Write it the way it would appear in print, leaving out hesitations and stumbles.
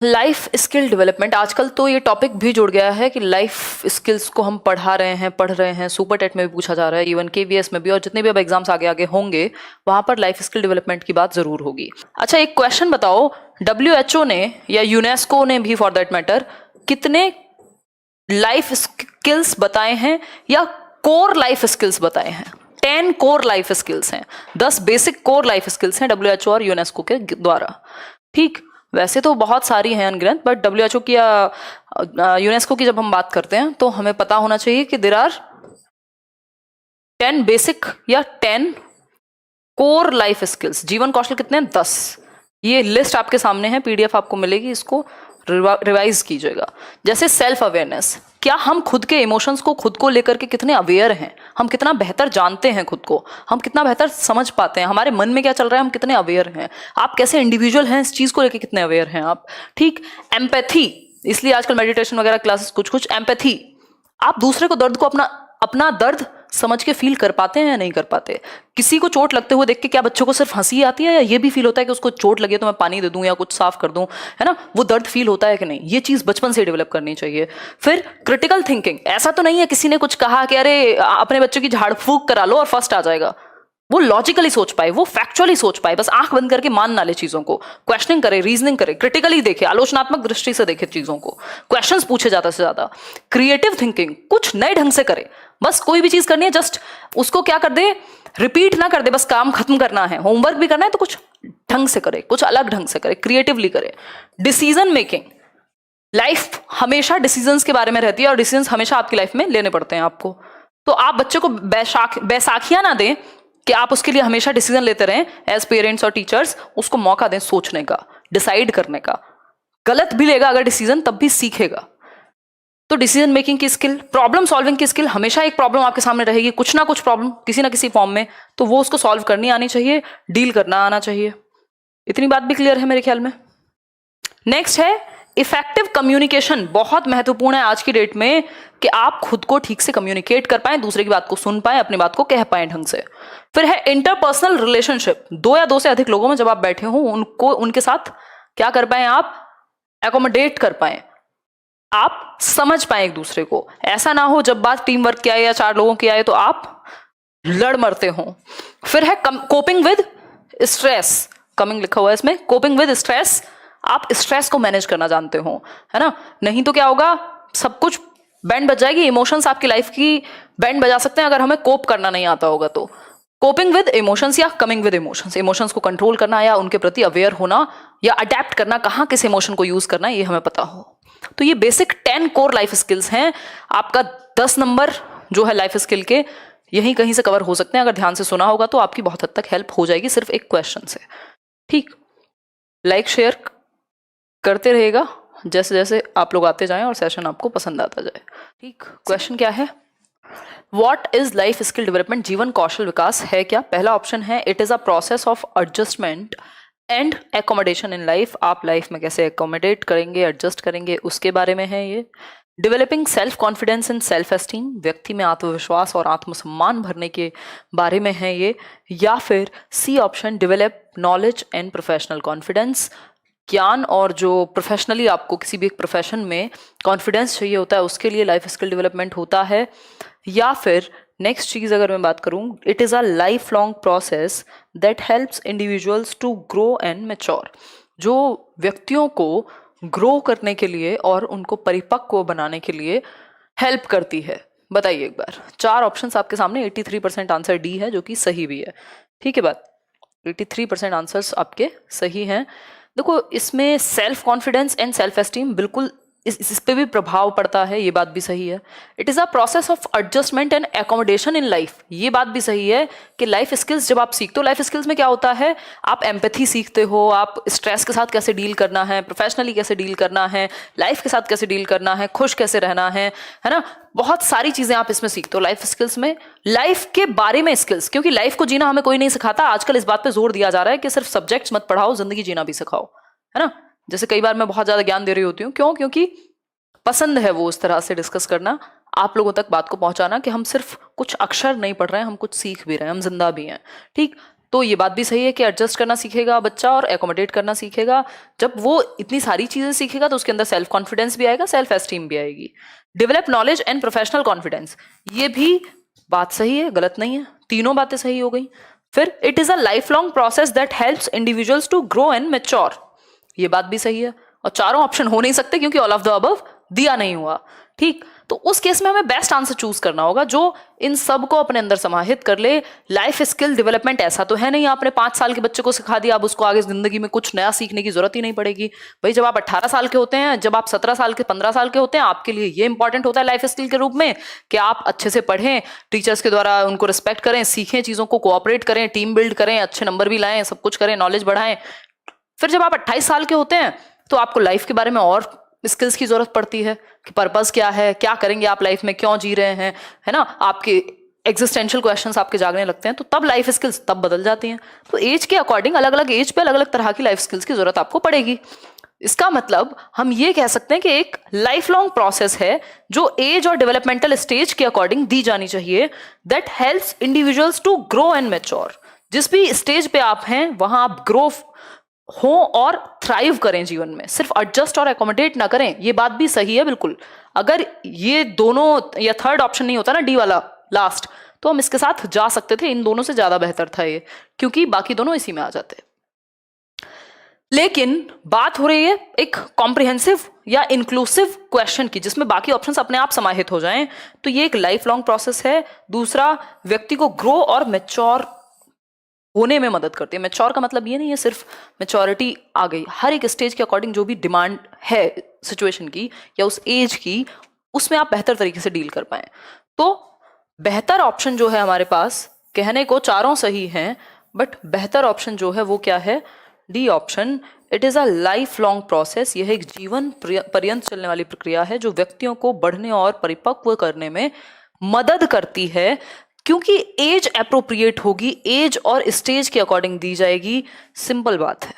Life skill development, आजकल तो ये टॉपिक भी जुड़ गया है कि लाइफ स्किल्स को हम पढ़ रहे हैं, सुपर टेट में भी पूछा जा रहा है, इवन केवीएस में भी, और जितने भी अब एग्जाम्स आगे आगे होंगे वहां पर लाइफ स्किल डेवलपमेंट की बात जरूर होगी। अच्छा, एक क्वेश्चन बताओ, डब्ल्यूएचओ ने या यूनेस्को ने भी फॉर दैट मैटर कितने लाइफ स्किल्स बताए हैं या कोर लाइफ स्किल्स बताए हैं? 10 कोर लाइफ स्किल्स हैं, 10 बेसिक कोर लाइफ स्किल्स हैं डब्ल्यूएचओ और यूनेस्को के द्वारा। ठीक, वैसे तो बहुत सारी हैं अनगिनत, बट डब्ल्यूएचओ की या यूनेस्को की जब हम बात करते हैं तो हमें पता होना चाहिए कि देयर आर 10 बेसिक या 10 कोर लाइफ स्किल्स। जीवन कौशल कितने हैं? 10। ये लिस्ट आपके सामने है, पीडीएफ आपको मिलेगी, इसको रिवाइज कीजिएगा। जैसे सेल्फ अवेयरनेस, क्या हम खुद के इमोशंस को, खुद को लेकर के कितने अवेयर हैं, हम कितना बेहतर जानते हैं खुद को, हम कितना बेहतर समझ पाते हैं, हमारे मन में क्या चल रहा है, हम कितने अवेयर हैं, आप कैसे इंडिविजुअल हैं, इस चीज को लेकर कितने अवेयर हैं आप। ठीक, एम्पैथी, इसलिए आजकल मेडिटेशन वगैरह क्लासेस कुछ एम्पैथी, आप दूसरे को दर्द को अपना दर्द समझ के फील कर पाते हैं या नहीं कर पाते। किसी को चोट लगते हुए देख के क्या बच्चों को सिर्फ हंसी आती है, या ये भी फील होता है कि उसको चोट लगे तो मैं पानी दे दूं या कुछ साफ कर दूं, है ना, वो दर्द फील होता है कि नहीं? ये चीज बचपन से डेवलप करनी चाहिए। फिर क्रिटिकल थिंकिंग, ऐसा तो नहीं है किसी ने कुछ कहा कि अरे अपने बच्चों की झाड़ फूक करा लो और फर्स्ट आ जाएगा। वो लॉजिकली सोच पाए, वो फैक्चुअली सोच पाए, बस आंख बंद करके मान ना ले चीजों को, क्वेश्चनिंग करे, रीजनिंग करे, क्रिटिकली देखे, आलोचनात्मक दृष्टि से देखे चीजों को, क्वेश्चंस पूछे ज्यादा से ज्यादा। क्रिएटिव थिंकिंग, कुछ नए ढंग से करे, बस कोई भी चीज करनी है जस्ट उसको क्या कर दे, रिपीट ना कर दे, बस काम खत्म करना है। होमवर्क भी करना है तो कुछ ढंग से करे, कुछ अलग ढंग से करे, क्रिएटिवली करे। डिसीजन मेकिंग, लाइफ हमेशा डिसीजंस के बारे में रहती है और डिसीजंस हमेशा आपकी लाइफ में लेने पड़ते हैं आपको। तो आप बच्चे को बैसाखियां ना दें कि आप उसके लिए हमेशा डिसीजन लेते रहें। एज पेरेंट्स और टीचर्स उसको मौका दें सोचने का, डिसाइड करने का। गलत भी लेगा अगर डिसीजन, तब भी सीखेगा। तो डिसीजन मेकिंग की स्किल, प्रॉब्लम सॉल्विंग की स्किल, हमेशा एक प्रॉब्लम आपके सामने रहेगी, कुछ ना कुछ प्रॉब्लम किसी ना किसी फॉर्म में, तो वो उसको सॉल्व करनी आनी चाहिए, डील करना आना चाहिए। इतनी बात भी क्लियर है मेरे ख्याल में। नेक्स्ट है इफेक्टिव कम्युनिकेशन, बहुत महत्वपूर्ण है आज की डेट में कि आप खुद को ठीक से कम्युनिकेट कर पाएं, दूसरे की बात को सुन पाएं, अपनी बात को कह पाएं ढंग से। फिर है इंटरपर्सनल रिलेशनशिप, दो या दो से अधिक लोगों में जब आप बैठे हो, उनको उनके साथ क्या कर पाएं, आप एकोमोडेट कर पाएं, आप समझ पाएं एक दूसरे को। ऐसा ना हो जब बात टीम वर्क की आए या 4 लोगों की आए तो आप लड़ मरते हो। फिर है कोपिंग विद स्ट्रेस, कमिंग लिखा हुआ है इसमें, कोपिंग विद स्ट्रेस, आप स्ट्रेस को मैनेज करना जानते हो, है ना, नहीं तो क्या होगा, सब कुछ बैंड बज जाएगी, इमोशंस आपकी लाइफ की बैंड बजा सकते हैं अगर हमें कोप करना नहीं आता होगा तो। कोपिंग विद इमोशंस या कमिंग विद इमोशंस, इमोशंस को कंट्रोल करना या उनके प्रति अवेयर होना या अडेप्ट करना, कहाँ किस इमोशन को यूज करना है ये हमें पता हो। तो ये बेसिक 10 कोर लाइफ स्किल्स हैं। आपका 10 नंबर जो है लाइफ स्किल के यहीं कहीं से कवर हो सकते हैं, अगर ध्यान से सुना होगा तो आपकी बहुत हद तक हेल्प हो जाएगी सिर्फ एक क्वेश्चन से। ठीक, लाइक शेयर करते रहेगा जैसे जैसे आप लोग आते जाएं और सेशन आपको पसंद आता जाए। ठीक, क्वेश्चन क्या है, what is life skill development, जीवन कौशल विकास है क्या? पहला ऑप्शन है it is a process of adjustment and accommodation in life, आप लाइफ में कैसे एकोमोडेट करेंगे, एडजस्ट करेंगे, उसके बारे में है ये। Developing self confidence and self esteem, व्यक्ति में आत्मविश्वास और आत्मसम्मान भरने के बारे में है ये। या फिर C option, develop knowledge and professional confidence, ज्ञान और जो प्रोफेशनली आपको किसी भी एक प्रोफेशन में कॉन्फिडेंस चाहिए होता है उसके लिए लाइफ स्किल डेवलपमेंट होता है। या फिर नेक्स्ट चीज अगर मैं बात करूं, it is a life long process that helps individuals to grow and mature, जो व्यक्तियों को ग्रो करने के लिए और उनको परिपक्व बनाने के लिए हेल्प करती है। बताइए एक बार, 4 ऑप्शंस आपके सामने, 83% आंसर डी है जो कि सही भी है। ठीक है बात, 83% आंसर्स आपके सही हैं। देखो इसमें self confidence and self esteem बिल्कुल इस पे भी प्रभाव पड़ता है, ये बात भी सही है। It is a process of adjustment and accommodation in life, ये बात भी सही है कि लाइफ स्किल्स जब आप सीखते हो, लाइफ स्किल्स में क्या होता है, आप एम्पैथी सीखते हो, आप स्ट्रेस के साथ कैसे डील करना है, प्रोफेशनली कैसे डील करना है, लाइफ के साथ कैसे डील करना है, खुश कैसे रहना है ना, बहुत सारी चीजें आप इसमें सीखते हो लाइफ स्किल्स में, लाइफ के बारे में स्किल्स, क्योंकि लाइफ को जीना हमें कोई नहीं सिखाता। आजकल इस बात पे जोर दिया जा रहा है कि सिर्फ सब्जेक्ट्स मत पढ़ाओ, जिंदगी जीना भी सिखाओ, है ना। जैसे कई बार मैं बहुत ज्यादा ज्ञान दे रही होती हूँ, क्यों? क्योंकि पसंद है वो उस तरह से डिस्कस करना, आप लोगों तक बात को पहुंचाना कि हम सिर्फ कुछ अक्षर नहीं पढ़ रहे हैं, हम कुछ सीख भी रहे हैं, हम जिंदा भी हैं। ठीक, तो ये बात भी सही है कि एडजस्ट करना सीखेगा बच्चा और एकोमोडेट करना सीखेगा। जब वो इतनी सारी चीजें सीखेगा तो उसके अंदर सेल्फ कॉन्फिडेंस भी आएगा, सेल्फ एस्टीम भी आएगी। Develop knowledge and professional confidence, ये भी बात सही है, गलत नहीं है, तीनों बातें सही हो गई। फिर it is a life long process that helps individuals to grow and mature, ये बात भी सही है। और चारों ऑप्शन हो नहीं सकते क्योंकि ऑल ऑफ द अबव दिया नहीं हुआ, ठीक। तो उस केस में हमें बेस्ट आंसर चूज करना होगा जो इन सब को अपने अंदर समाहित कर ले। लाइफ स्किल डेवलपमेंट ऐसा तो है नहीं आपने 5 साल के बच्चे को सिखा दिया, अब उसको आगे जिंदगी में कुछ नया सीखने की जरूरत ही नहीं पड़ेगी। भाई जब आप 18 साल के होते हैं, जब आप 17 साल के 15 साल के होते हैं, आपके लिए ये इंपॉर्टेंट होता है लाइफ स्किल के रूप में कि आप अच्छे से पढ़ें, टीचर्स के द्वारा उनको रिस्पेक्ट करें, सीखें चीजों को, कोऑपरेट करें, टीम बिल्ड करें, अच्छे नंबर भी लाएं, सब कुछ करें, नॉलेज बढ़ाएं। फिर जब आप 28 साल के होते हैं तो आपको लाइफ के बारे में और स्किल्स की जरूरत पड़ती है कि पर्पस क्या है, क्या करेंगे आप लाइफ में, क्यों जी रहे हैं, है ना। आपके एग्जिस्टेंशियल क्वेश्चंस आपके जागने लगते हैं, तो तब लाइफ स्किल्स तब बदल जाती हैं। तो एज के अकॉर्डिंग अलग अलग एज पे अलग अलग तरह की लाइफ स्किल्स की जरूरत आपको पड़ेगी। इसका मतलब हम ये कह सकते हैं कि एक लाइफ लॉन्ग प्रोसेस है जो एज और डेवलपमेंटल स्टेज के अकॉर्डिंग दी जानी चाहिए, that helps individuals to grow and mature. जिस भी स्टेज पे आप हैं वहां आप ग्रो हो और थ्राइव करें जीवन में, सिर्फ एडजस्ट और एकोमोडेट ना करें। ये बात भी सही है बिल्कुल। अगर ये दोनों या थर्ड ऑप्शन नहीं होता ना, डी वाला लास्ट, तो हम इसके साथ जा सकते थे, इन दोनों से ज्यादा बेहतर था ये, क्योंकि बाकी दोनों इसी में आ जाते। लेकिन बात हो रही है एक कॉम्प्रिहेंसिव या इंक्लूसिव क्वेश्चन की, जिसमें बाकी ऑप्शंस अपने आप समाहित हो जाएं। तो ये एक लाइफ लॉन्ग प्रोसेस है। दूसरा, व्यक्ति को ग्रो और मैच्योर होने में मदद करती है। मैच्योर का मतलब ये नहीं है सिर्फ मैच्योरिटी आ गई, हर एक स्टेज के अकॉर्डिंग जो भी डिमांड है सिचुएशन की या उस एज की, उसमें आप बेहतर तरीके से डील कर पाए। तो बेहतर ऑप्शन जो है हमारे पास, कहने को चारों सही हैं, बट बेहतर ऑप्शन जो है वो क्या है, D option. It is a life long process, यह एक जीवन पर्यंत चलने वाली प्रक्रिया है जो व्यक्तियों को बढ़ने और परिपक्व करने में मदद करती है, क्योंकि एज एप्रोप्रिएट होगी, एज और स्टेज के अकॉर्डिंग दी जाएगी। सिंपल बात है।